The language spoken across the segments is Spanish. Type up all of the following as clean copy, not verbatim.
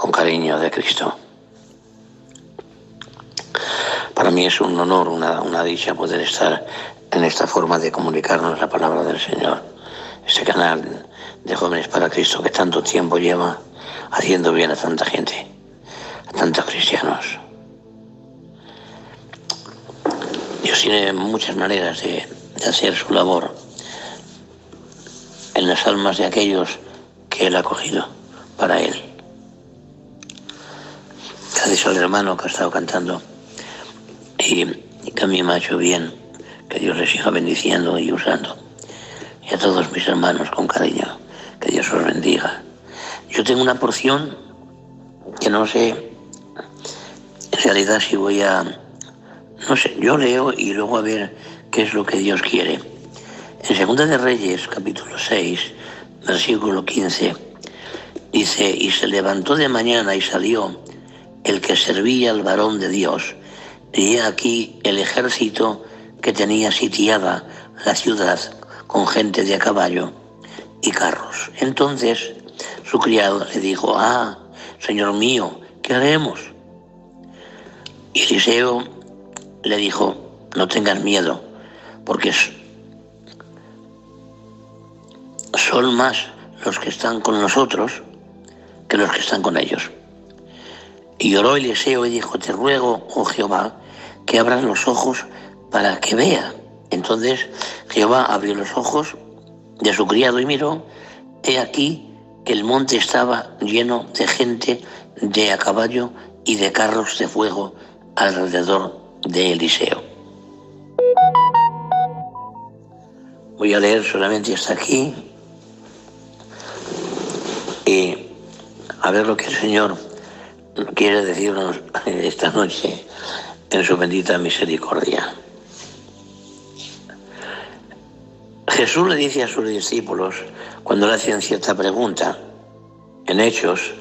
con cariño de Cristo. Para mí es un honor, una dicha poder estar en esta forma de comunicarnos la palabra del Señor. Este canal de Jóvenes para Cristo que tanto tiempo lleva haciendo bien a tanta gente, a tantos cristianos. Dios tiene muchas maneras de hacer su labor en las almas de aquellos que Él ha cogido para Él. Gracias al hermano que ha estado cantando y que a mí me ha hecho bien, que Dios les siga bendiciendo y usando. Y a todos mis hermanos con cariño, que Dios os bendiga. Yo tengo una porción que no sé, en realidad si voy a, no sé, yo leo y luego a ver qué es lo que Dios quiere. En Segunda de Reyes, capítulo 6, versículo 15, dice, y se levantó de mañana y salió el que servía al varón de Dios, y he aquí el ejército que tenía sitiada la ciudad con gente de a caballo y carros. Entonces su criado le dijo, Señor mío, ¿qué haremos? Y Eliseo le dijo, no tengas miedo, porque son más los que están con nosotros que los que están con ellos. Y oró Eliseo y dijo, te ruego, oh Jehová, que abras los ojos para que vea. Entonces Jehová abrió los ojos de su criado y miró, he aquí que el monte estaba lleno de gente de a caballo y de carros de fuego alrededor de Eliseo. Voy a leer solamente hasta aquí y a ver lo que el Señor quiere decirnos esta noche en su bendita misericordia. Jesús le dice a sus discípulos, cuando le hacen cierta pregunta, en Hechos,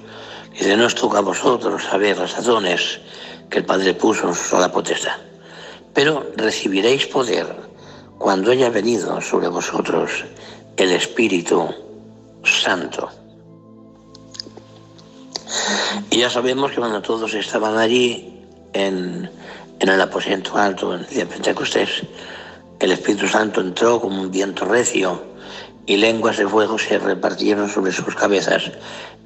dice, no os toca a vosotros saber las razones que el Padre puso en su sola potestad, pero recibiréis poder cuando haya venido sobre vosotros el Espíritu Santo. Y ya sabemos que cuando todos estaban allí en el aposento alto, en el día de Pentecostés, el Espíritu Santo entró como un viento recio y lenguas de fuego se repartieron sobre sus cabezas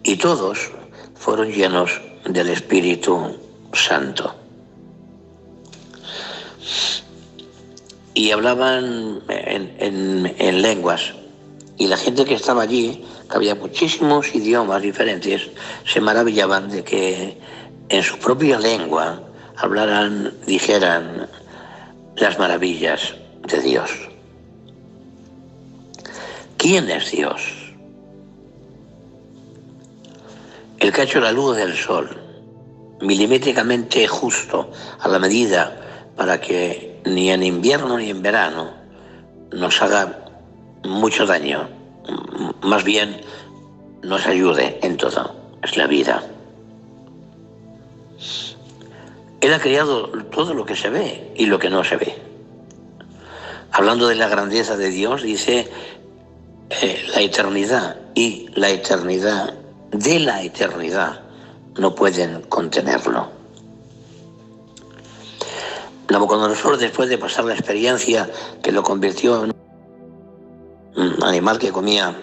y todos fueron llenos del Espíritu Santo. Y hablaban en lenguas. Y la gente que estaba allí, que había muchísimos idiomas diferentes, se maravillaban de que en su propia lengua hablaran, dijeran las maravillas de Dios. ¿Quién es Dios? El que ha hecho la luz del sol, milimétricamente justo, a la medida, para que ni en invierno ni en verano nos haga mucho daño, más bien nos ayude en todo, es la vida. Él ha creado todo lo que se ve y lo que no se ve. Hablando de la grandeza de Dios, dice la eternidad y la eternidad de la eternidad no pueden contenerlo. Nabucodonosor, después de pasar la experiencia que lo convirtió en un animal que comía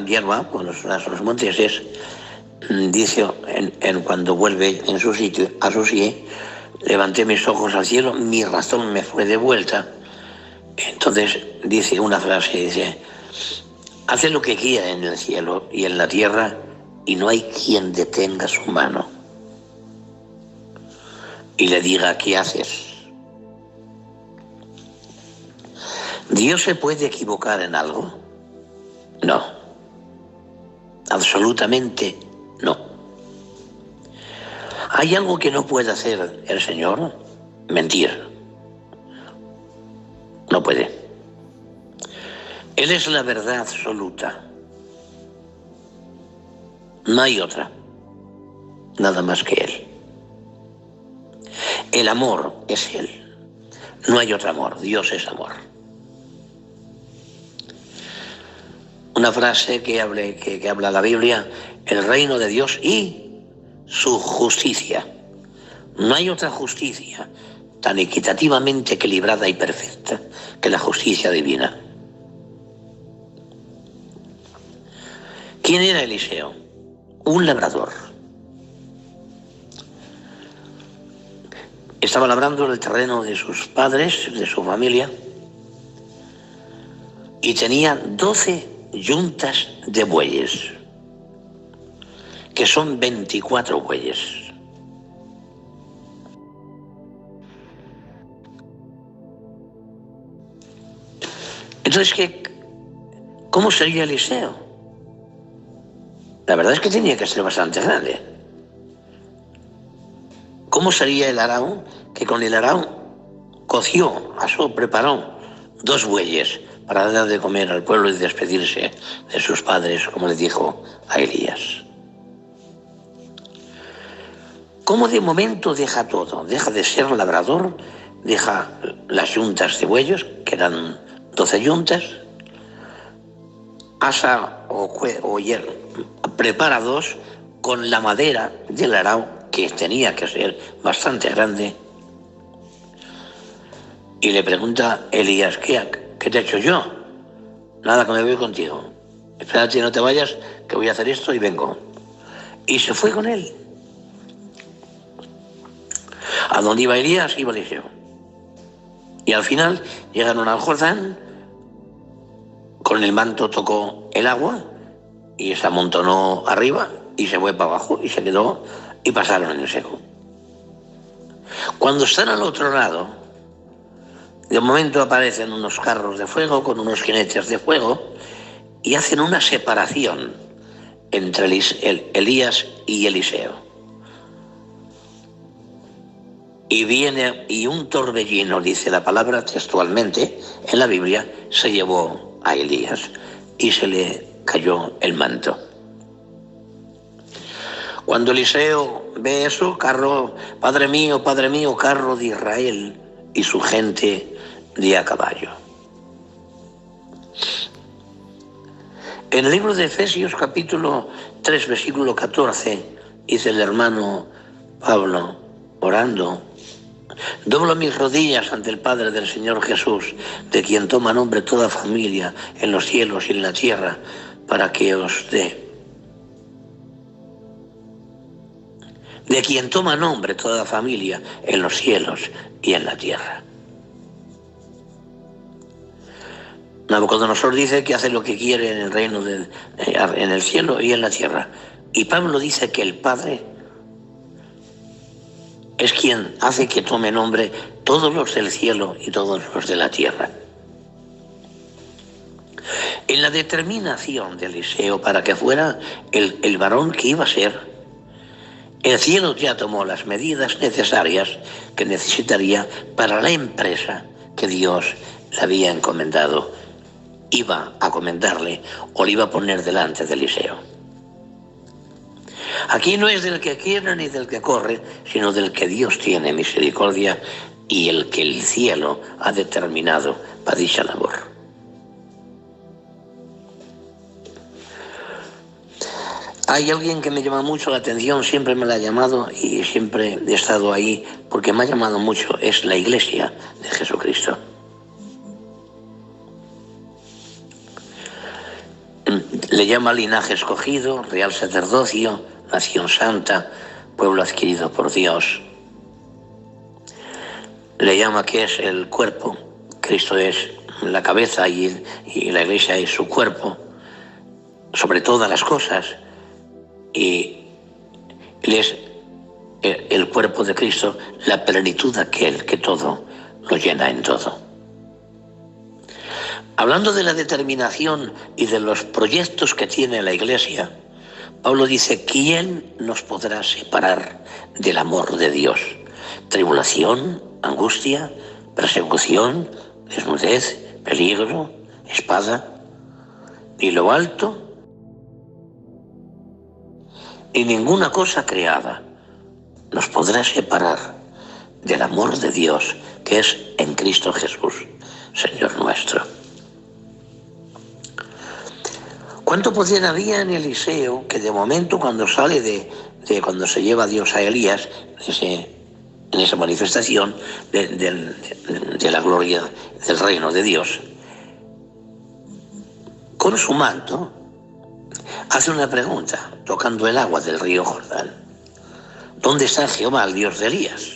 hierba con los monteses, dice cuando vuelve en su sitio, a su sitio, levanté mis ojos al cielo, mi razón me fue de vuelta. Entonces dice una frase, dice, hace lo que quiera en el cielo y en la tierra y no hay quien detenga su mano y le diga, ¿qué haces? ¿Dios se puede equivocar en algo? No. Absolutamente no. ¿Hay algo que no puede hacer el Señor? Mentir. No puede. Él es la verdad absoluta. No hay otra. Nada más que Él. El amor es Él. No hay otro amor. Dios es amor. Una frase que habla la Biblia el reino de Dios y su justicia. No hay otra justicia tan equitativamente equilibrada y perfecta que la justicia divina. ¿Quién era Eliseo? Un labrador. Estaba labrando el terreno de sus padres, de su familia, y tenía 12 yuntas de bueyes, que son 24 bueyes. Entonces, ¿cómo sería Eliseo? La verdad es que tenía que ser bastante grande. ¿Cómo sería el arao? Que con el arao coció, preparó 2 bueyes para dar de comer al pueblo y despedirse de sus padres, como le dijo a Elías. ¿Cómo de momento deja todo? Deja de ser labrador, deja las yuntas de bueyes, que eran 12 yuntas, asa prepara 2 con la madera del arao, que tenía que ser bastante grande, y le pregunta Elías, ¿qué te he hecho yo? Nada, que me voy contigo. Espérate, no te vayas, que voy a hacer esto y vengo. Y se fue con él. A donde iba Elías, iba Eliseo. Y al final llegaron al Jordán, con el manto tocó el agua y se amontonó arriba y se fue para abajo y se quedó y pasaron en el seco. Cuando están al otro lado, de momento aparecen unos carros de fuego con unos jinetes de fuego y hacen una separación entre Elías y Eliseo. Y un torbellino, dice la palabra textualmente en la Biblia, se llevó a Elías y se le cayó el manto. Cuando Eliseo ve eso, Padre mío, carro de Israel y su gente de a caballo. En el libro de Efesios, capítulo 3, versículo 14, dice el hermano Pablo, orando: doblo mis rodillas ante el Padre del Señor Jesús, de quien toma nombre toda familia en los cielos y en la tierra, para que os dé. De quien toma nombre toda familia en los cielos y en la tierra. Nabucodonosor dice que hace lo que quiere en el reino, en el cielo y en la tierra. Y Pablo dice que el Padre es quien hace que tome nombre todos los del cielo y todos los de la tierra. En la determinación de Eliseo para que fuera el varón que iba a ser, el cielo ya tomó las medidas necesarias que necesitaría para la empresa que Dios le había encomendado. Iba a comendarle o le iba a poner delante de Eliseo. Aquí no es del que quiere ni del que corre, sino del que Dios tiene misericordia y el que el cielo ha determinado para dicha labor. Hay alguien que me llama mucho la atención, siempre me la ha llamado y siempre he estado ahí porque me ha llamado mucho, es la Iglesia de Jesucristo. Le llama linaje escogido, real sacerdocio, nación santa, pueblo adquirido por Dios. Le llama que es el cuerpo, Cristo es la cabeza y la Iglesia es su cuerpo, sobre todas las cosas, y Él es el cuerpo de Cristo, la plenitud de aquel que todo lo llena en todo. Hablando de la determinación y de los proyectos que tiene la Iglesia, Pablo dice: ¿quién nos podrá separar del amor de Dios? Tribulación, angustia, persecución, desnudez, peligro, espada. Ni lo alto, ni ninguna cosa creada nos podrá separar del amor de Dios que es en Cristo Jesús, Señor nuestro. ¿Cuánto poder había en Eliseo que de momento cuando sale de cuando se lleva a Dios a Elías, en esa manifestación de la gloria del reino de Dios, con su manto hace una pregunta, tocando el agua del río Jordán: ¿dónde está Jehová, el Dios de Elías?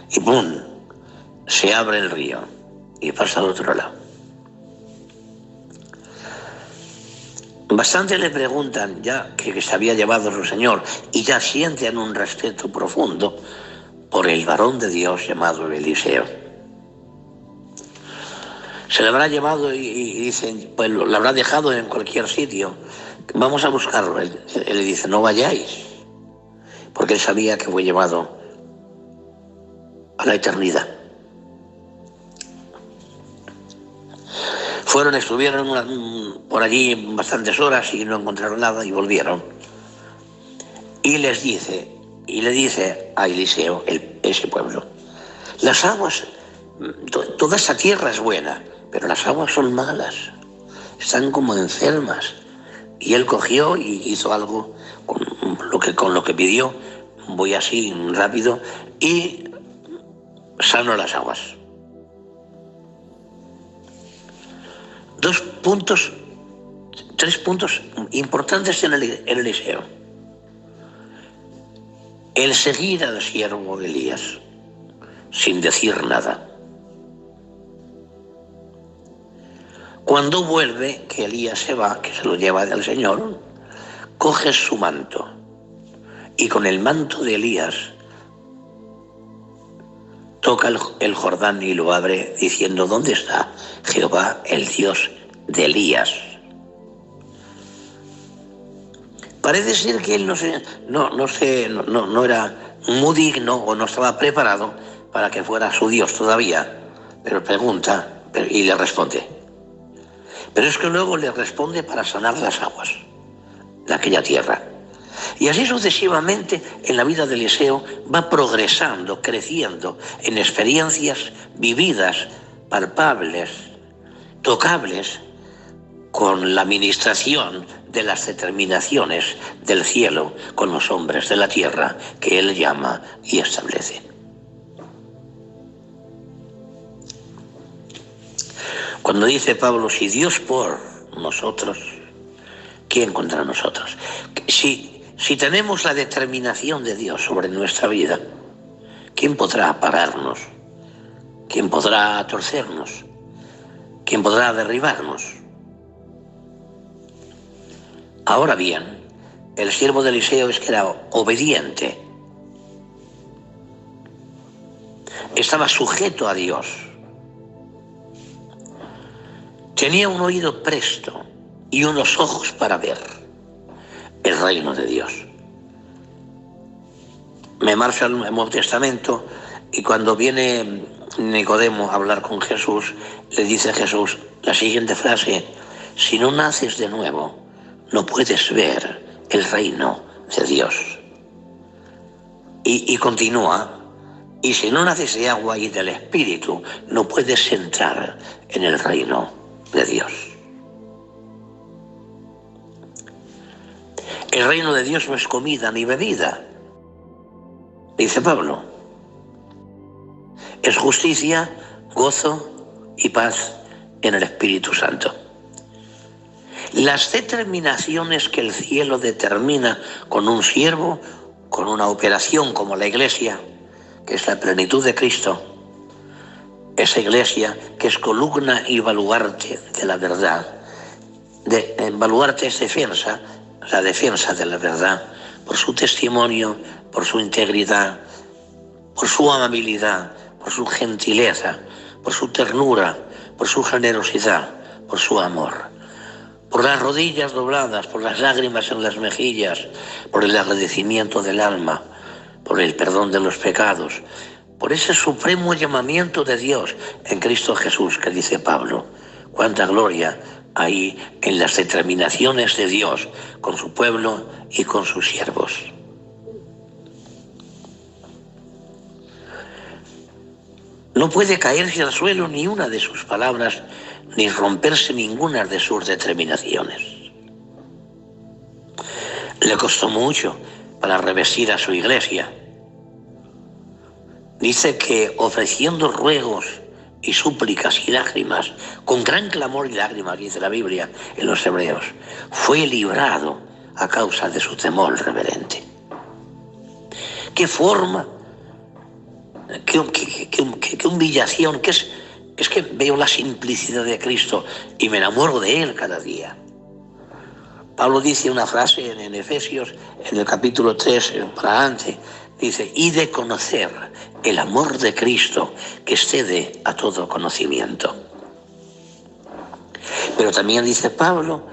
Y ¡pum!, se abre el río y pasa al otro lado. Bastante le preguntan ya que se había llevado su Señor, y ya sienten un respeto profundo por el varón de Dios llamado Eliseo. Se le habrá llevado y dicen, pues lo habrá dejado en cualquier sitio, vamos a buscarlo. Él le dice, no vayáis, porque él sabía que fue llevado a la eternidad. Estuvieron por allí bastantes horas y no encontraron nada y volvieron. Y le dice a Eliseo, ese pueblo, las aguas, toda esa tierra es buena, pero las aguas son malas, están como enfermas. Y él cogió y hizo algo con lo que pidió, voy así rápido, y sanó las aguas. Tres puntos importantes en Eliseo. El seguir al siervo de Elías sin decir nada. Cuando vuelve, que Elías se va, que se lo lleva del Señor, coge su manto y con el manto de Elías toca el Jordán y lo abre diciendo, ¿dónde está Jehová, el Dios de Elías? Parece ser que él no era muy digno o no estaba preparado para que fuera su Dios todavía, pero pregunta y le responde. Pero es que luego le responde para sanar las aguas de aquella tierra. Y así sucesivamente en la vida de Eliseo va progresando, creciendo en experiencias vividas, palpables, tocables, con la administración de las determinaciones del cielo con los hombres de la tierra que él llama y establece. Cuando dice Pablo, si Dios por nosotros, ¿quién contra nosotros? Si tenemos la determinación de Dios sobre nuestra vida, ¿quién podrá pararnos? ¿Quién podrá torcernos? ¿Quién podrá derribarnos? Ahora bien, el siervo de Eliseo es que era obediente. Estaba sujeto a Dios. Tenía un oído presto y unos ojos para ver el reino de Dios. Me marcho al Nuevo Testamento y cuando viene Nicodemo a hablar con Jesús, le dice a Jesús la siguiente frase: si no naces de nuevo, no puedes ver el reino de Dios. Y continúa, y si no naces de agua y del Espíritu, no puedes entrar en el reino de Dios. El reino de Dios no es comida ni bebida, dice Pablo. Es justicia, gozo y paz en el Espíritu Santo. Las determinaciones que el cielo determina con un siervo, con una operación como la Iglesia, que es la plenitud de Cristo, esa Iglesia que es columna y baluarte de la verdad. Baluarte es defensa, la defensa de la verdad, por su testimonio, por su integridad, por su amabilidad, por su gentileza, por su ternura, por su generosidad, por su amor. Por las rodillas dobladas, por las lágrimas en las mejillas, por el agradecimiento del alma, por el perdón de los pecados, por ese supremo llamamiento de Dios en Cristo Jesús, que dice Pablo. Cuánta gloria hay en las determinaciones de Dios con su pueblo y con sus siervos. No puede caerse al suelo ni una de sus palabras, ni romperse ninguna de sus determinaciones. Le costó mucho para revestir a su iglesia. Dice que ofreciendo ruegos y súplicas y lágrimas, con gran clamor y lágrimas, dice la Biblia en los Hebreos, fue librado a causa de su temor reverente. ¿Qué forma? ¿Qué humillación? Es que veo la simplicidad de Cristo y me enamoro de Él cada día. Pablo dice una frase en Efesios, en el capítulo 3, para adelante, dice, y de conocer el amor de Cristo que excede a todo conocimiento. Pero también dice Pablo,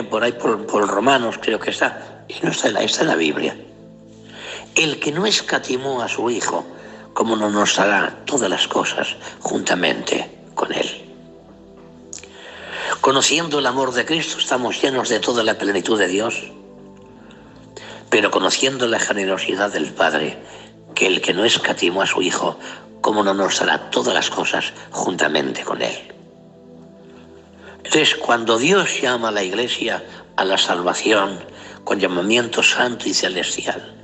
por ahí por Romanos creo que está, y no está en la Biblia, el que no escatimó a su Hijo, ¿cómo no nos dará todas las cosas juntamente con Él? Conociendo el amor de Cristo estamos llenos de toda la plenitud de Dios, pero conociendo la generosidad del Padre, que el que no escatimó a su Hijo, ¿cómo no nos dará todas las cosas juntamente con Él? Entonces, cuando Dios llama a la Iglesia a la salvación con llamamiento santo y celestial,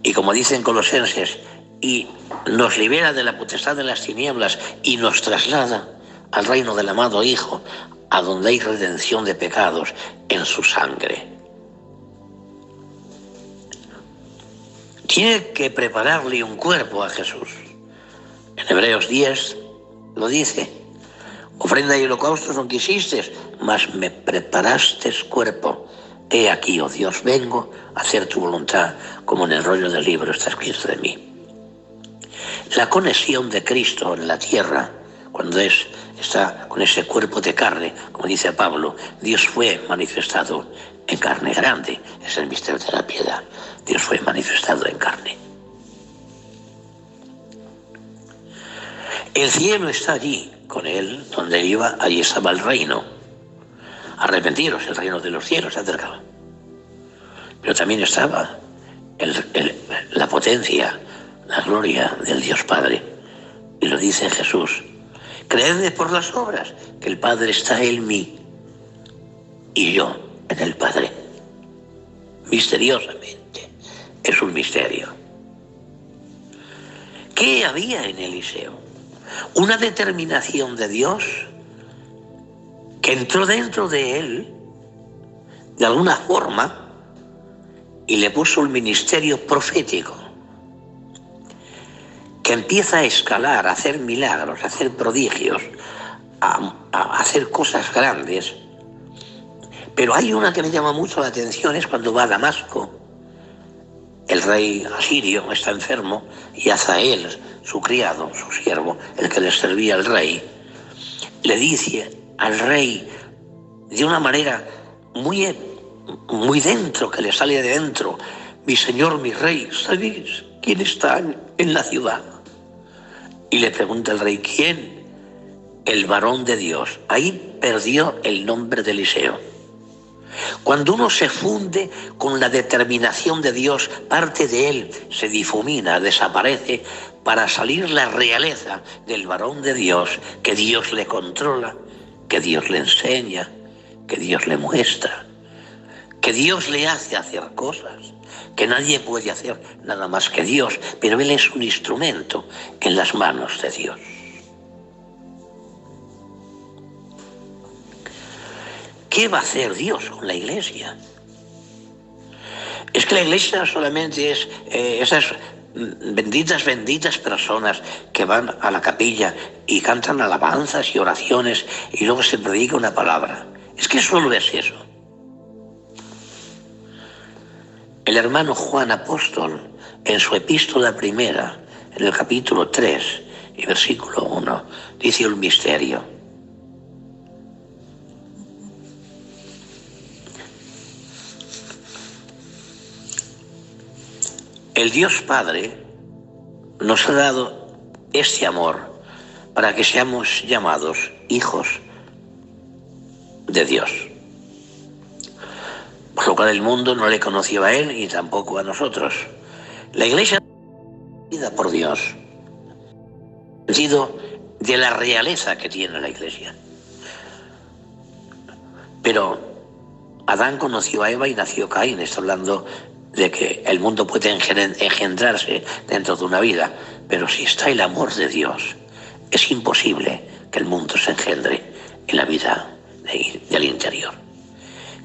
y como dicen Colosenses, y nos libera de la potestad de las tinieblas y nos traslada al reino del amado Hijo, a donde hay redención de pecados en su sangre. Tiene que prepararle un cuerpo a Jesús. En Hebreos 10 lo dice, ofrenda y holocaustos no quisiste, mas me preparaste cuerpo. He aquí, oh Dios, vengo a hacer tu voluntad, como en el rollo del libro está escrito de mí. La conexión de Cristo en la tierra, cuando está con ese cuerpo de carne, como dice Pablo, Dios fue manifestado en carne grande, es el misterio de la piedad. Dios fue manifestado en carne. El cielo está allí con él, donde él iba, allí estaba el reino. Arrepentiros, el reino de los cielos se acercaba. Pero también estaba la potencia, la gloria del Dios Padre. Y lo dice Jesús, creedme por las obras, que el Padre está en mí y yo en el Padre. Misteriosamente, es un misterio. ¿Qué había en Eliseo? Una determinación de Dios que entró dentro de él, de alguna forma, y le puso un ministerio profético, que empieza a escalar, a hacer milagros, a hacer prodigios, a hacer cosas grandes. Pero hay una que me llama mucho la atención, es cuando va a Damasco. El rey asirio está enfermo y Hazael, su criado, su siervo, el que le servía al rey, le dice al rey de una manera muy dentro, que le sale de dentro, mi señor, mi rey, ¿sabéis quién está en la ciudad? Y le pregunta el rey, ¿quién? El varón de Dios. Ahí perdió el nombre de Eliseo. Cuando uno se funde con la determinación de Dios, parte de él se difumina, desaparece, para salir la realeza del varón de Dios, que Dios le controla, que Dios le enseña, que Dios le muestra, que Dios le hace hacer cosas, que nadie puede hacer nada más que Dios, pero él es un instrumento en las manos de Dios. ¿Qué va a hacer Dios con la iglesia? Es que la iglesia solamente es esas benditas personas que van a la capilla y cantan alabanzas y oraciones y luego se predica una palabra. Es que solo es eso. El hermano Juan Apóstol, en su epístola primera, en el capítulo 3 y versículo 1, dice un misterio. El Dios Padre nos ha dado este amor para que seamos llamados hijos de Dios. Por lo cual el mundo no le conoció a él y tampoco a nosotros. La iglesia es vida por Dios. sentido de la realeza que tiene la Iglesia. Pero Adán conoció a Eva y nació Caín. Está hablando de que el mundo puede engendrarse dentro de una vida, pero si está el amor de Dios, es imposible que el mundo se engendre en la vida del interior.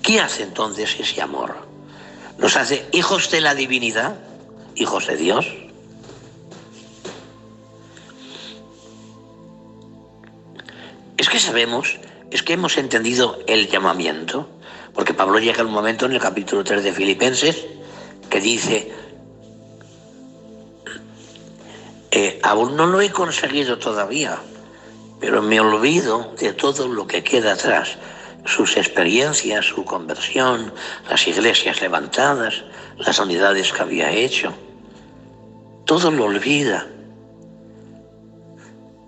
¿Qué hace entonces ese amor? ¿Nos hace hijos de la divinidad? ¿Hijos de Dios? Es que sabemos, es que hemos entendido el llamamiento, porque Pablo llega a un momento en el capítulo 3 de Filipenses que dice, aún no lo he conseguido todavía, pero me olvido de todo lo que queda atrás, sus experiencias, su conversión, las iglesias levantadas, las unidades que había hecho, todo lo olvida,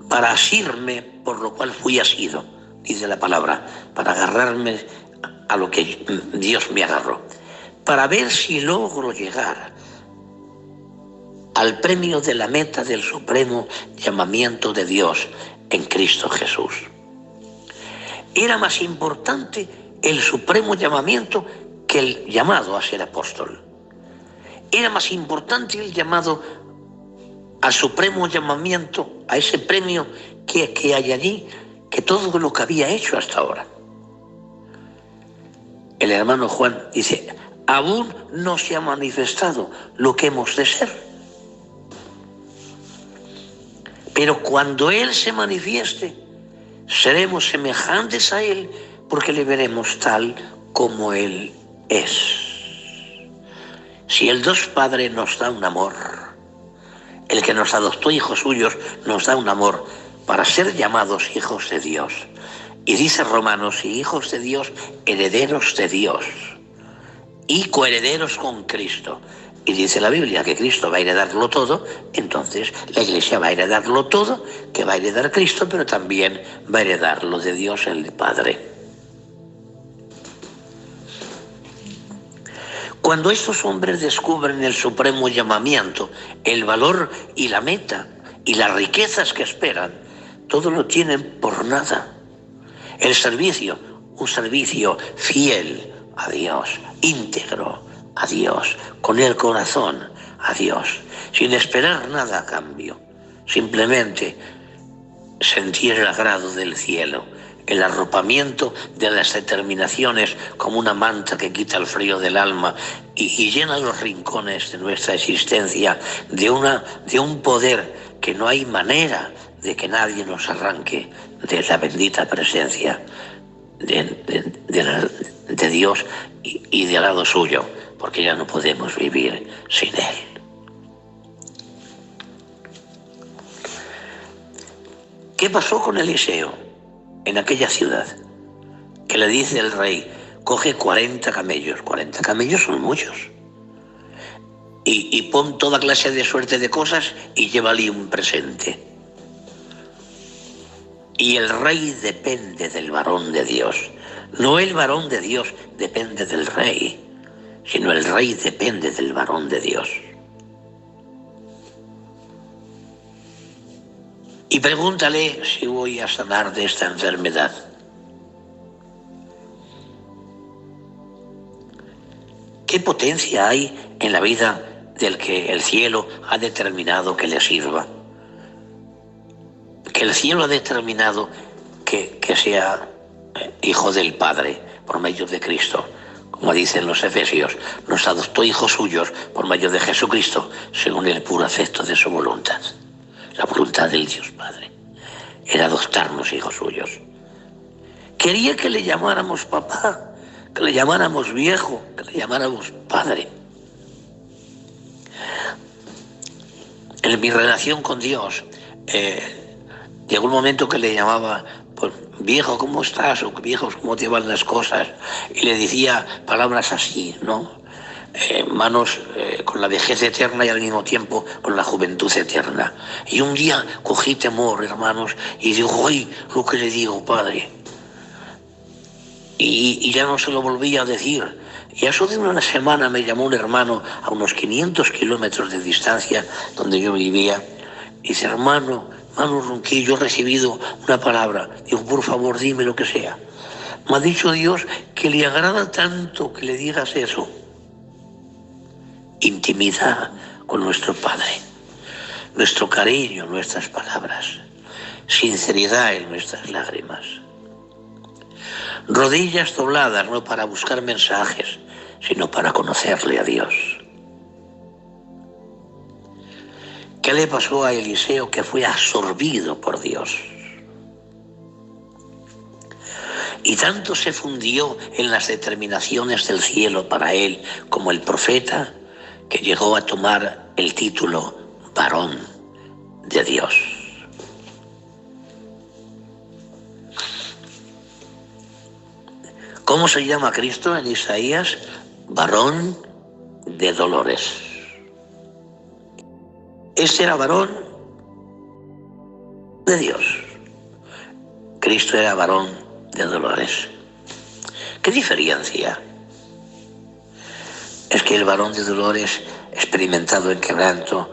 para asirme por lo cual fui asido, dice la palabra, para agarrarme a lo que Dios me agarró, para ver si logro llegar al premio de la meta del supremo llamamiento de Dios en Cristo Jesús. Era más importante el supremo llamamiento que el llamado a ser apóstol. Era más importante el llamado al supremo llamamiento, a ese premio que hay allí, que todo lo que había hecho hasta ahora. El hermano Juan dice, aún no se ha manifestado lo que hemos de ser. Pero cuando Él se manifieste, seremos semejantes a Él, porque le veremos tal como Él es. Si el Dios Padre nos da un amor, el que nos adoptó hijos suyos nos da un amor para ser llamados hijos de Dios. Y dice Romanos, y hijos de Dios, herederos de Dios y coherederos con Cristo. Y dice la Biblia que Cristo va a heredarlo todo, entonces la Iglesia va a heredarlo todo, que va a heredar Cristo, pero también va a heredar lo de Dios el Padre. Cuando estos hombres descubren el supremo llamamiento, el valor y la meta y las riquezas que esperan, todo lo tienen por nada. El servicio, un servicio fiel a Dios, íntegro a Dios, con el corazón a Dios, sin esperar nada a cambio, simplemente sentir el agrado del cielo, el arropamiento de las determinaciones como una manta que quita el frío del alma y llena los rincones de nuestra existencia de un poder que no hay manera de que nadie nos arranque de la bendita presencia de Dios y del lado suyo, porque ya no podemos vivir sin Él. ¿Qué pasó con Eliseo en aquella ciudad? Que le dice el rey, coge 40 camellos. 40 camellos son muchos. Y pon toda clase de suerte de cosas y llévale un presente. Y el rey depende del varón de Dios. No el varón de Dios depende del rey, sino el rey depende del varón de Dios. Y pregúntale si voy a sanar de esta enfermedad. ¿Qué potencia hay en la vida del que el cielo ha determinado que le sirva? Que el cielo ha determinado que sea hijo del Padre por medio de Cristo. Como dicen los Efesios, nos adoptó hijos suyos por medio de Jesucristo, según el puro afecto de su voluntad. La voluntad del Dios Padre era adoptarnos hijos suyos. Quería que le llamáramos papá, que le llamáramos viejo, que le llamáramos padre. En mi relación con Dios, llegó un momento que le llamaba, pues, viejo, ¿cómo estás? O viejo, ¿cómo te van las cosas? Y le decía palabras así, ¿no? Manos con la vejez eterna y al mismo tiempo con la juventud eterna. Y un día cogí temor, hermanos, y digo, ¡ay, lo que le digo, Padre! Y ya no se lo volví a decir. Y eso de una semana me llamó un hermano a unos 500 kilómetros de distancia donde yo vivía. Y dice, hermano, Manu Ronquillo, he recibido una palabra. Digo, por favor, dime lo que sea. Me ha dicho Dios que le agrada tanto que le digas eso. Intimidad con nuestro Padre, nuestro cariño, nuestras palabras, sinceridad en nuestras lágrimas. Rodillas dobladas, no para buscar mensajes, sino para conocerle a Dios. ¿Qué le pasó a Eliseo que fue absorbido por Dios? Y tanto se fundió en las determinaciones del cielo para él como el profeta, que llegó a tomar el título varón de Dios. ¿Cómo se llama Cristo en Isaías? Varón de dolores. Este era varón de Dios. Cristo era varón de dolores. ¿Qué diferencia? Es que el varón de dolores, experimentado en quebranto,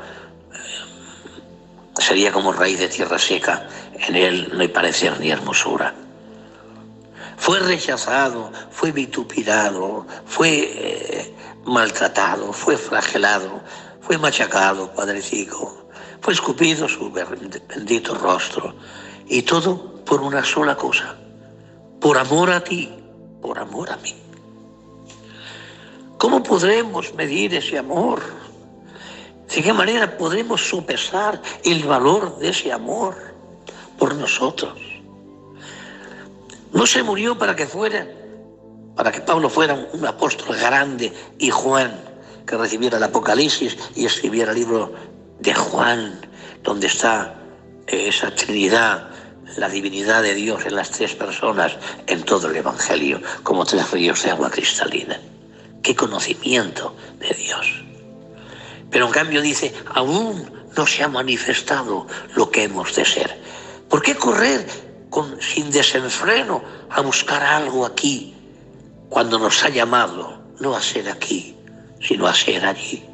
sería como raíz de tierra seca. En él no hay parecer ni hermosura. Fue rechazado, fue vitupirado, fue maltratado, fue flagelado, fue machacado, padrecito, fue escupido su bendito rostro. Y todo por una sola cosa: por amor a ti, por amor a mí. ¿Cómo podremos medir ese amor? ¿De qué manera podremos sopesar el valor de ese amor por nosotros? No se murió para que Pablo fuera un apóstol grande y Juan que recibiera el Apocalipsis y escribiera el libro de Juan, donde está esa Trinidad, la divinidad de Dios en las tres personas, en todo el Evangelio, como tres ríos de agua cristalina. ¡Qué conocimiento de Dios! Pero en cambio dice, aún no se ha manifestado lo que hemos de ser. ¿Por qué correr sin desenfreno a buscar algo aquí, cuando nos ha llamado no a ser aquí, sino a ser allí?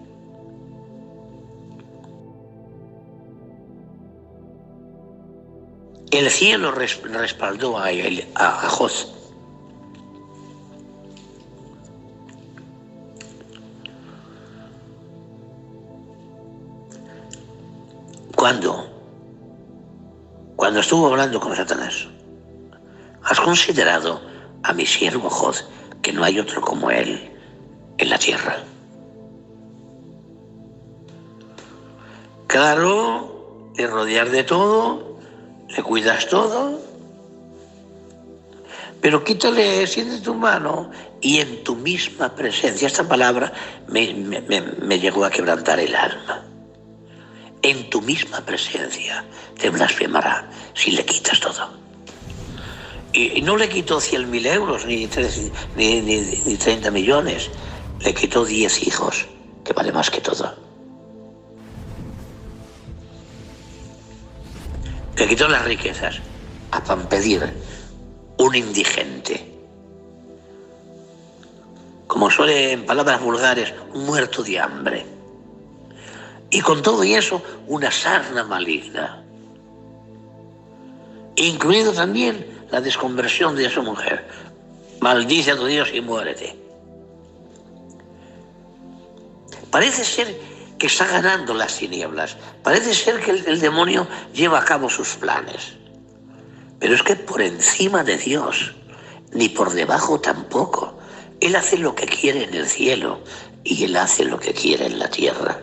El cielo respaldó a José. Cuando estuvo hablando con Satanás, ¿has considerado a mi siervo Job, que no hay otro como él en la tierra? Claro, de rodear de todo, le cuidas todo, pero quítale, siente tu mano y en tu misma presencia. Esta palabra me llegó a quebrantar el alma. En tu misma presencia te blasfemará si le quitas todo. Y no le quitó 100.000 euros ni 30 millones, le quitó 10 hijos, que vale más que todo. Le quitó las riquezas a pedir un indigente. Como suele en palabras vulgares, un muerto de hambre. Y con todo y eso, una sarna maligna. Incluido también la desconversión de su mujer. Maldice a tu Dios y muérete. Parece ser que está ganando las tinieblas. Parece ser que el demonio lleva a cabo sus planes. Pero es que por encima de Dios, ni por debajo tampoco. Él hace lo que quiere en el cielo y Él hace lo que quiere en la tierra.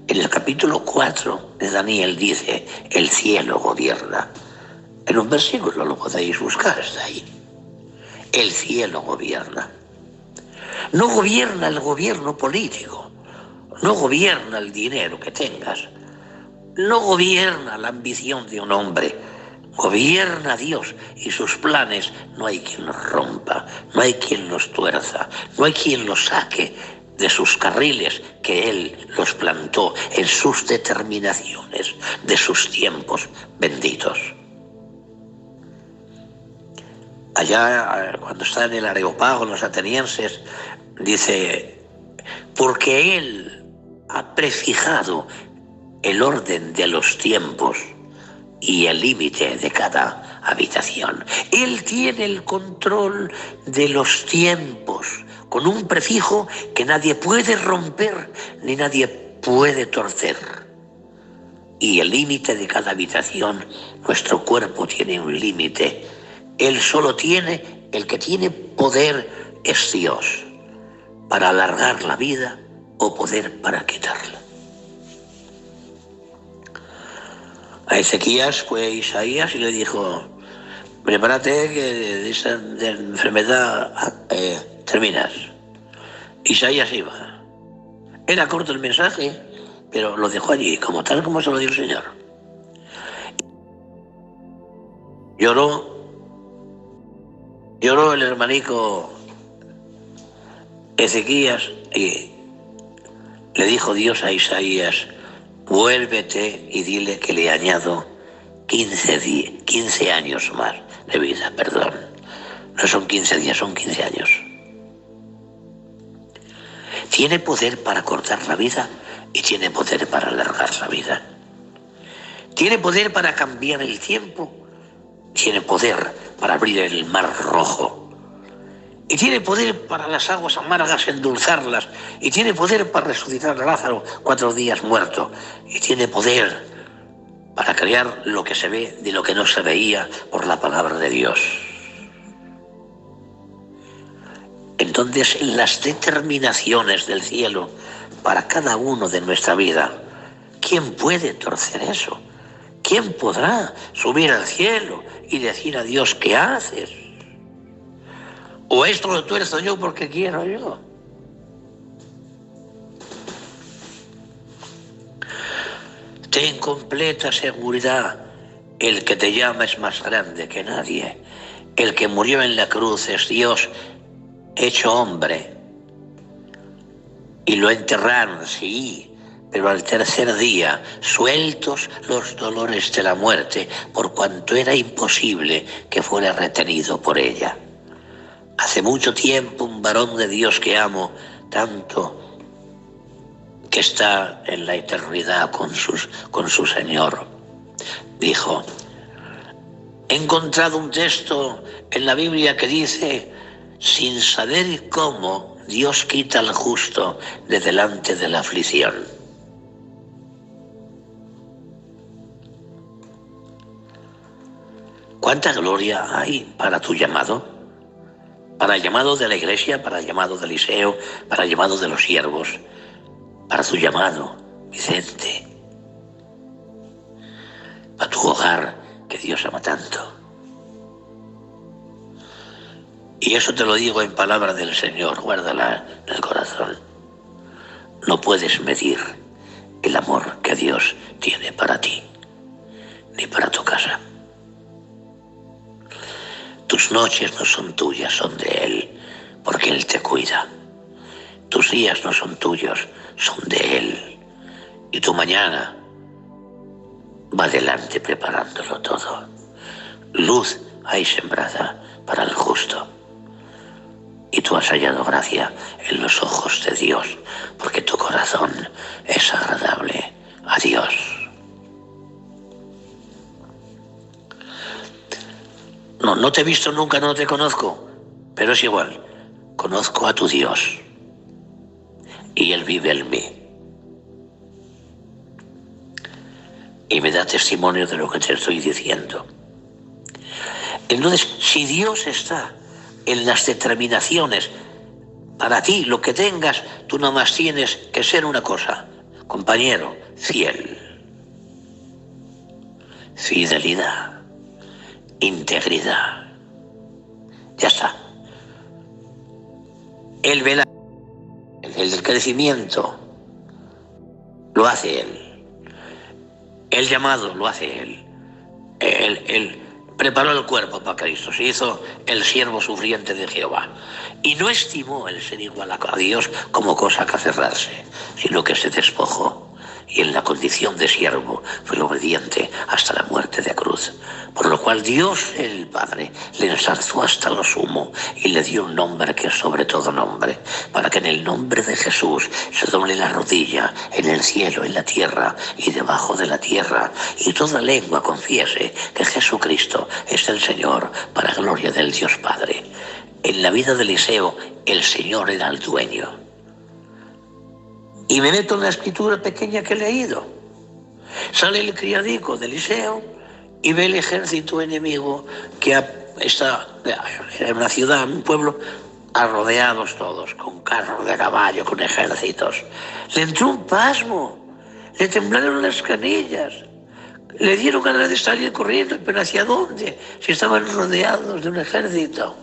En el capítulo 4 de Daniel dice, el cielo gobierna. En un versículo lo podéis buscar, está ahí. El cielo gobierna. No gobierna el gobierno político, no gobierna el dinero que tengas, no gobierna la ambición de un hombre, gobierna Dios y sus planes no hay quien los rompa, no hay quien los tuerza, no hay quien los saque de sus carriles que Él los plantó en sus determinaciones de sus tiempos benditos. Allá, cuando está en el Areópago, los atenienses, dice, porque Él ha prefijado el orden de los tiempos y el límite de cada habitación. Él tiene el control de los tiempos, con un prefijo que nadie puede romper ni nadie puede torcer. Y el límite de cada habitación, nuestro cuerpo tiene un límite. Él solo tiene, el que tiene poder es Dios, para alargar la vida o poder para quitarla. A Ezequías fue Isaías y le dijo: prepárate que de esta enfermedad terminas. Isaías iba. Era corto el mensaje, pero lo dejó allí, como tal como se lo dio el Señor. Lloró el hermanico Ezequías y le dijo Dios a Isaías: vuélvete y dile que le añado 15 años más de vida, perdón. No son 15 días, son 15 años. Tiene poder para cortar la vida y tiene poder para alargar la vida. Tiene poder para cambiar el tiempo, tiene poder para abrir el mar rojo. Y tiene poder para las aguas amargas endulzarlas. Y tiene poder para resucitar a Lázaro 4 días muerto. Y tiene poder para crear lo que se ve de lo que no se veía por la palabra de Dios. Entonces, las determinaciones del cielo para cada uno de nuestra vida, ¿quién puede torcer eso? ¿Quién podrá subir al cielo y decir a Dios: ¿qué haces? ¿O esto lo tuerzo yo porque quiero yo? Ten completa seguridad, el que te llama es más grande que nadie. El que murió en la cruz es Dios hecho hombre. Y lo enterraron, sí, pero al tercer día, sueltos los dolores de la muerte, por cuanto era imposible que fuera retenido por ella. Hace mucho tiempo un varón de Dios que amo tanto, que está en la eternidad con su Señor, dijo: he encontrado un texto en la Biblia que dice: sin saber cómo, Dios quita al justo de delante de la aflicción. ¿Cuánta gloria hay para tu llamado? Para el llamado de la iglesia, para el llamado de Eliseo, para el llamado de los siervos, para tu llamado, Vicente, para tu hogar que Dios ama tanto. Y eso te lo digo en palabra del Señor, guárdala en el corazón. No puedes medir el amor que Dios tiene para ti, ni para tu casa. Tus noches no son tuyas, son de Él, porque Él te cuida. Tus días no son tuyos, son de Él. Y tu mañana va adelante preparándolo todo. Luz hay sembrada para el justo. Y tú has hallado gracia en los ojos de Dios, porque tu corazón es agradable a Dios. No te he visto nunca, no te conozco, pero es igual. Conozco a tu Dios y Él vive en mí. Y me da testimonio de lo que te estoy diciendo. Entonces, si Dios está en las determinaciones para ti, lo que tengas, tú nada más tienes que ser una cosa: compañero, fiel, fidelidad, integridad. Ya está. El velar, el crecimiento, lo hace Él. El llamado lo hace Él. Él preparó el cuerpo para Cristo, se hizo el siervo sufriente de Jehová. Y no estimó el ser igual a Dios como cosa que aferrarse, sino que se despojó y en la condición de siervo fue obediente hasta la muerte de cruz. Por lo cual Dios el Padre le ensalzó hasta lo sumo y le dio un nombre que es sobre todo nombre, para que en el nombre de Jesús se doble la rodilla en el cielo, en la tierra y debajo de la tierra, y toda lengua confiese que Jesucristo es el Señor, para gloria del Dios Padre. En la vida de Eliseo, el Señor era el dueño. Y me meto en la escritura pequeña que he leído. Sale el criadico de Eliseo y ve el ejército enemigo que está en una ciudad, en un pueblo, rodeados todos, con carros de caballo, con ejércitos. Le entró un pasmo, le temblaron las canillas, le dieron ganas de salir corriendo, pero ¿hacia dónde? Si estaban rodeados de un ejército.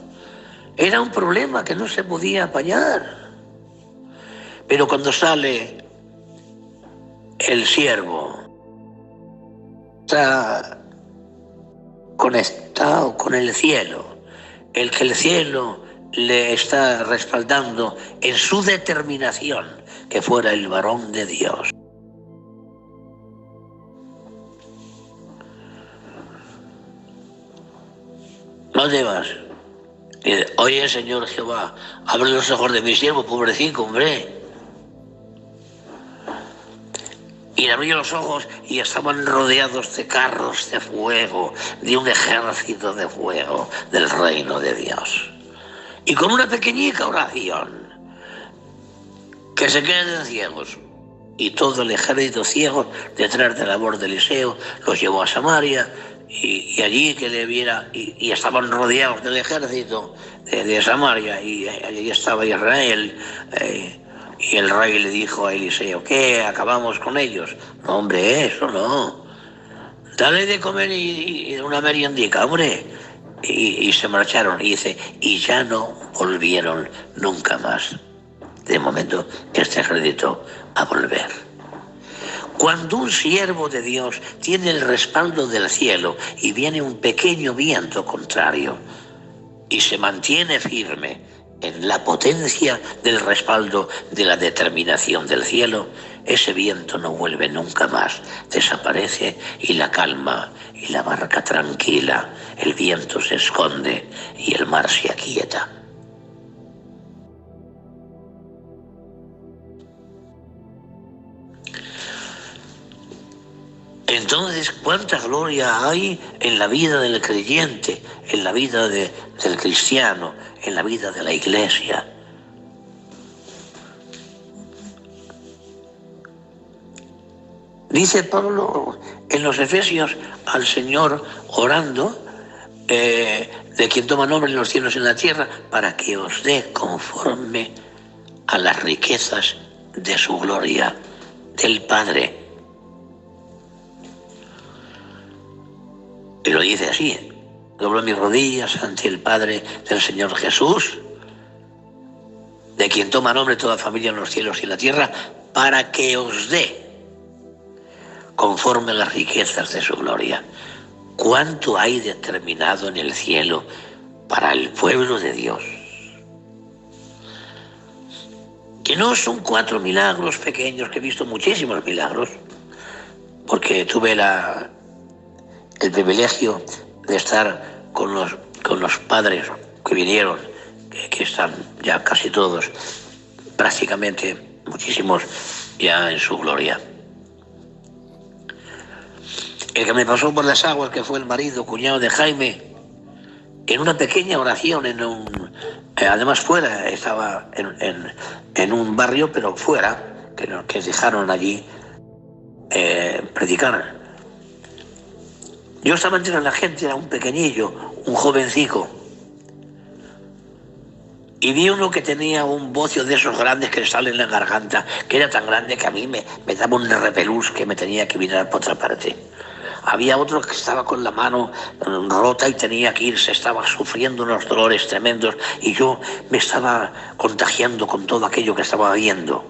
Era un problema que no se podía apañar. Pero cuando sale el siervo, está conectado con el cielo, el que el cielo le está respaldando en su determinación que fuera el varón de Dios. ¿Dónde vas? Oye, Señor Jehová, abre los ojos de mi siervo, pobrecito, hombre. Y le abrió los ojos y estaban rodeados de carros de fuego, de un ejército de fuego del reino de Dios. Y con una pequeñica oración, que se queden ciegos. Y todo el ejército ciego, detrás de la voz de Eliseo, los llevó a Samaria, y allí que le viera, y estaban rodeados del ejército de Samaria, y allí estaba Israel. Y el rey le dijo a Eliseo, ¿qué? ¿Acabamos con ellos? No, hombre, eso no. Dale de comer y una meriendica, hombre. Y se marcharon. Y dice, y ya no volvieron nunca más. De momento, este ejército a volver. Cuando un siervo de Dios tiene el respaldo del cielo y viene un pequeño viento contrario y se mantiene firme en la potencia del respaldo de la determinación del cielo, ese viento no vuelve nunca más, desaparece y la calma y la barca tranquila, el viento se esconde y el mar se aquieta. Entonces, ¿cuánta gloria hay en la vida del creyente, en la vida del cristiano, en la vida de la iglesia? Dice Pablo en los Efesios al Señor orando, de quien toma nombre en los cielos y en la tierra, para que os dé conforme a las riquezas de su gloria, del Padre. Y lo dice así, doblo mis rodillas ante el Padre del Señor Jesús, de quien toma nombre toda familia en los cielos y en la tierra, para que os dé conforme a las riquezas de su gloria. ¿Cuánto hay determinado en el cielo para el pueblo de Dios? Que no son 4 milagros pequeños, que he visto muchísimos milagros, porque tuve el privilegio de estar con los padres que vinieron, que están ya casi todos, prácticamente muchísimos ya en su gloria. El que me pasó por las aguas, que fue el marido, cuñado de Jaime, en una pequeña oración, además fuera, estaba en un barrio, pero fuera, que dejaron allí predicar. Yo estaba entre la gente, era un pequeñillo, un jovencico, y vi uno que tenía un bocio de esos grandes que le salen en la garganta, que era tan grande que a mí me daba un repelús que me tenía que mirar por otra parte. Había otro que estaba con la mano rota y tenía que irse, estaba sufriendo unos dolores tremendos y yo me estaba contagiando con todo aquello que estaba viendo.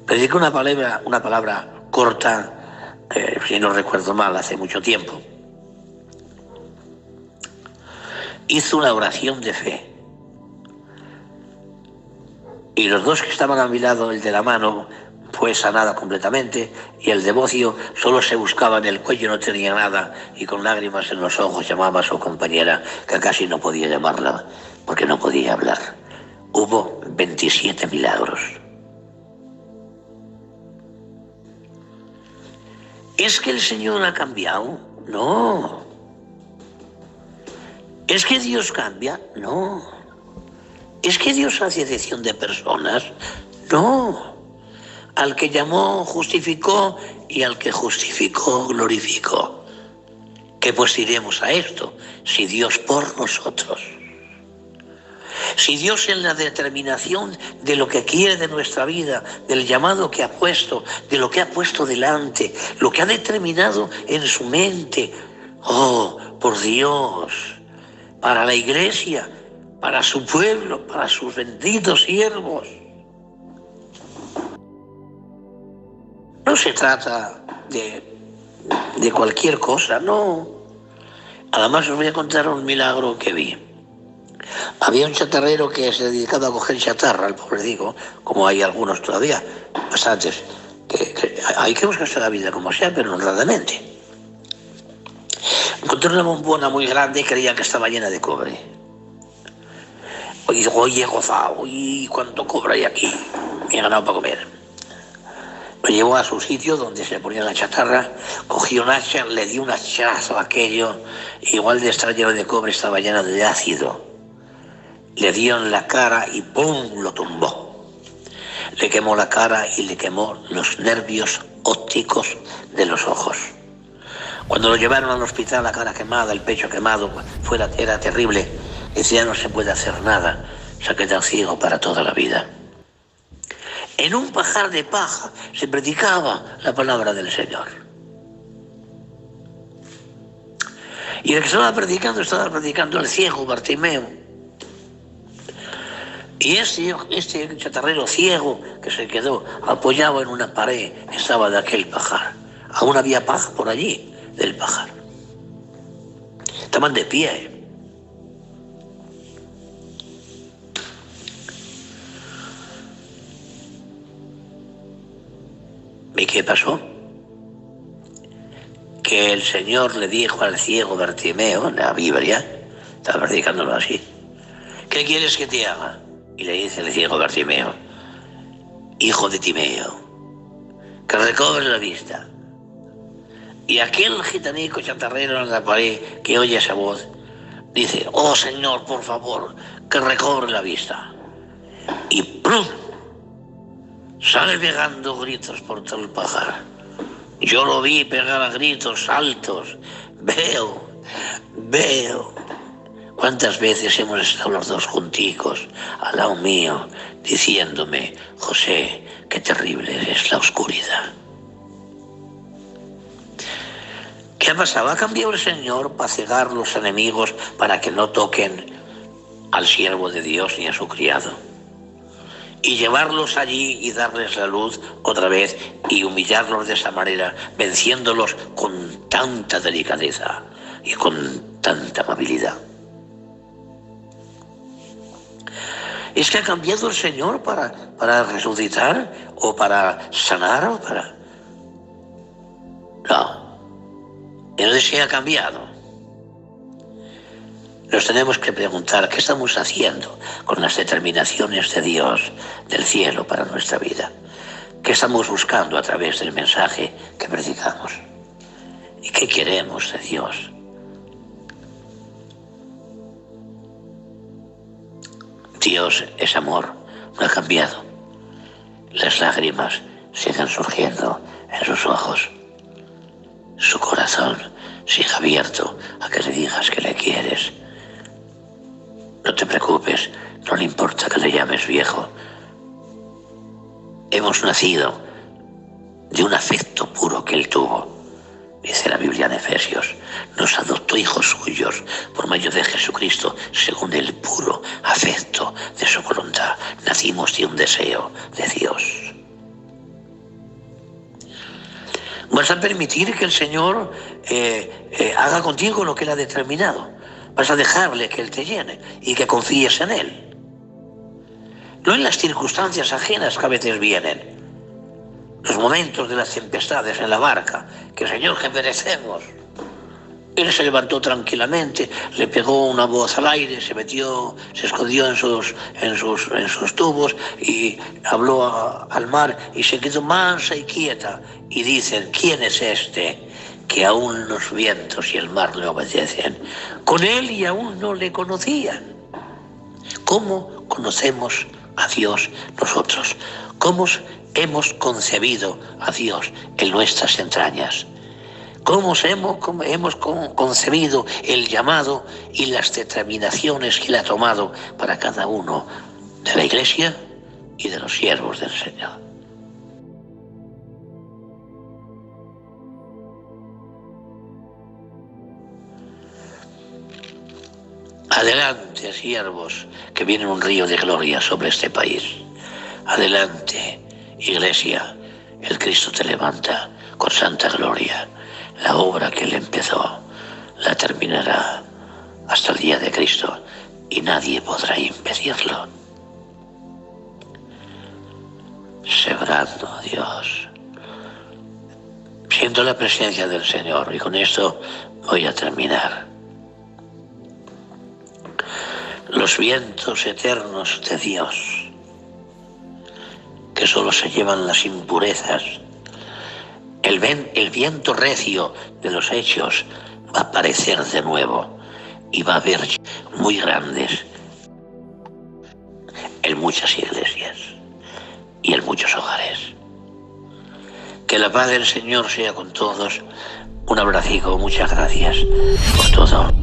Prediqué una palabra corta, si no recuerdo mal, hace mucho tiempo. Hizo una oración de fe. Y los dos que estaban a mi lado, el de la mano, fue sanada completamente y el devocio solo se buscaba en el cuello, no tenía nada, y con lágrimas en los ojos llamaba a su compañera, que casi no podía llamarla porque no podía hablar. Hubo 27 milagros. ¿Es que el Señor ha cambiado? No. ¿Es que Dios cambia? No. ¿Es que Dios hace excepción de personas? No. Al que llamó, justificó, y al que justificó, glorificó. ¿Qué pues diremos a esto? Si Dios por nosotros. Si Dios en la determinación de lo que quiere de nuestra vida, del llamado que ha puesto, de lo que ha puesto delante, lo que ha determinado en su mente, oh, por Dios, para la Iglesia, para su pueblo, para sus benditos siervos. No se trata de cualquier cosa, no. Además os voy a contar un milagro que vi. Había un chatarrero que se dedicaba a coger chatarra, el pobre digo, como hay algunos todavía, bastantes, que hay que buscarse la vida como sea, pero honradamente. Encontré una bombona muy grande y creía que estaba llena de cobre. Hoy he gozado, uy, ¿cuánto cobre hay aquí? Me he ganado para comer. Lo llevó a su sitio donde se ponía la chatarra, cogió un hacha, le dio un hachazo a aquello, igual de estar lleno de cobre estaba lleno de ácido. Le dio en la cara y ¡pum!, lo tumbó. Le quemó la cara y le quemó los nervios ópticos de los ojos. Cuando lo llevaron al hospital, la cara quemada, el pecho quemado, era terrible. Dice, ya no se puede hacer nada, se queda ciego para toda la vida. En un pajar de paja se predicaba la palabra del Señor. Y el que estaba predicando el ciego Bartimeo. Y este chatarrero ciego que se quedó apoyado en una pared, estaba de aquel pajar. Aún había paja por allí del pajar. Estaban de pie. ¿Y qué pasó? Que el Señor le dijo al ciego Bartimeo, en la Biblia, estaba predicándolo así, ¿qué quieres que te haga? Y le dice el ciego Bartimeo, hijo de Timeo, que recobre la vista. Y aquel gitanico chatarrero en la pared que oye esa voz, dice, oh Señor, por favor, que recobre la vista. Y ¡plum! Sale pegando gritos por todo el pajar. Yo lo vi pegar a gritos altos. Veo. ¿Cuántas veces hemos estado los dos junticos al lado mío diciéndome, José, qué terrible es la oscuridad? ¿Qué ha pasado? Ha cambiado el Señor para cegar los enemigos para que no toquen al siervo de Dios ni a su criado. Y llevarlos allí y darles la luz otra vez y humillarlos de esa manera, venciéndolos con tanta delicadeza y con tanta amabilidad. ¿Es que ha cambiado el Señor para resucitar o para sanar o para...? No. Entonces se ha cambiado. Nos tenemos que preguntar qué estamos haciendo con las determinaciones de Dios del cielo para nuestra vida. ¿Qué estamos buscando a través del mensaje que predicamos? ¿Y qué queremos de Dios? Dios es amor, no ha cambiado. Las lágrimas siguen surgiendo en sus ojos. Su corazón sigue abierto a que le digas que le quieres. No te preocupes, no le importa que le llames viejo. Hemos nacido de un afecto puro que él tuvo. Dice la Biblia en Efesios, nos adoptó hijos suyos por medio de Jesucristo, según el puro afecto de su voluntad. Nacimos de un deseo de Dios. ¿Vas a permitir que el Señor haga contigo lo que Él ha determinado? ¿Vas a dejarle que Él te llene y que confíes en Él? No en las circunstancias ajenas que a veces vienen. los momentos de las tempestades en la barca, que Señor, que perecemos. Él se levantó tranquilamente, le pegó una voz al aire, se metió, se escondió en sus tubos y habló al mar y se quedó mansa y quieta. Y dicen, ¿quién es este que aún los vientos y el mar le obedecen? Con él y aún no le conocían. ¿Cómo conocemos a Dios nosotros? ¿Cómo hemos concebido a Dios en nuestras entrañas? ¿Cómo hemos concebido el llamado y las determinaciones que Él ha tomado para cada uno de la Iglesia y de los siervos del Señor? Adelante, siervos, que viene un río de gloria sobre este país. Adelante, Iglesia, el Cristo te levanta con santa gloria. La obra que Él empezó la terminará hasta el día de Cristo y nadie podrá impedirlo. Sembrando a Dios. Siento la presencia del Señor y con esto voy a terminar. Los vientos eternos de Dios, que solo se llevan las impurezas. El viento recio de los hechos va a aparecer de nuevo y va a haber muy grandes en muchas iglesias y en muchos hogares. Que la paz del Señor sea con todos. Un abracico, muchas gracias por todo.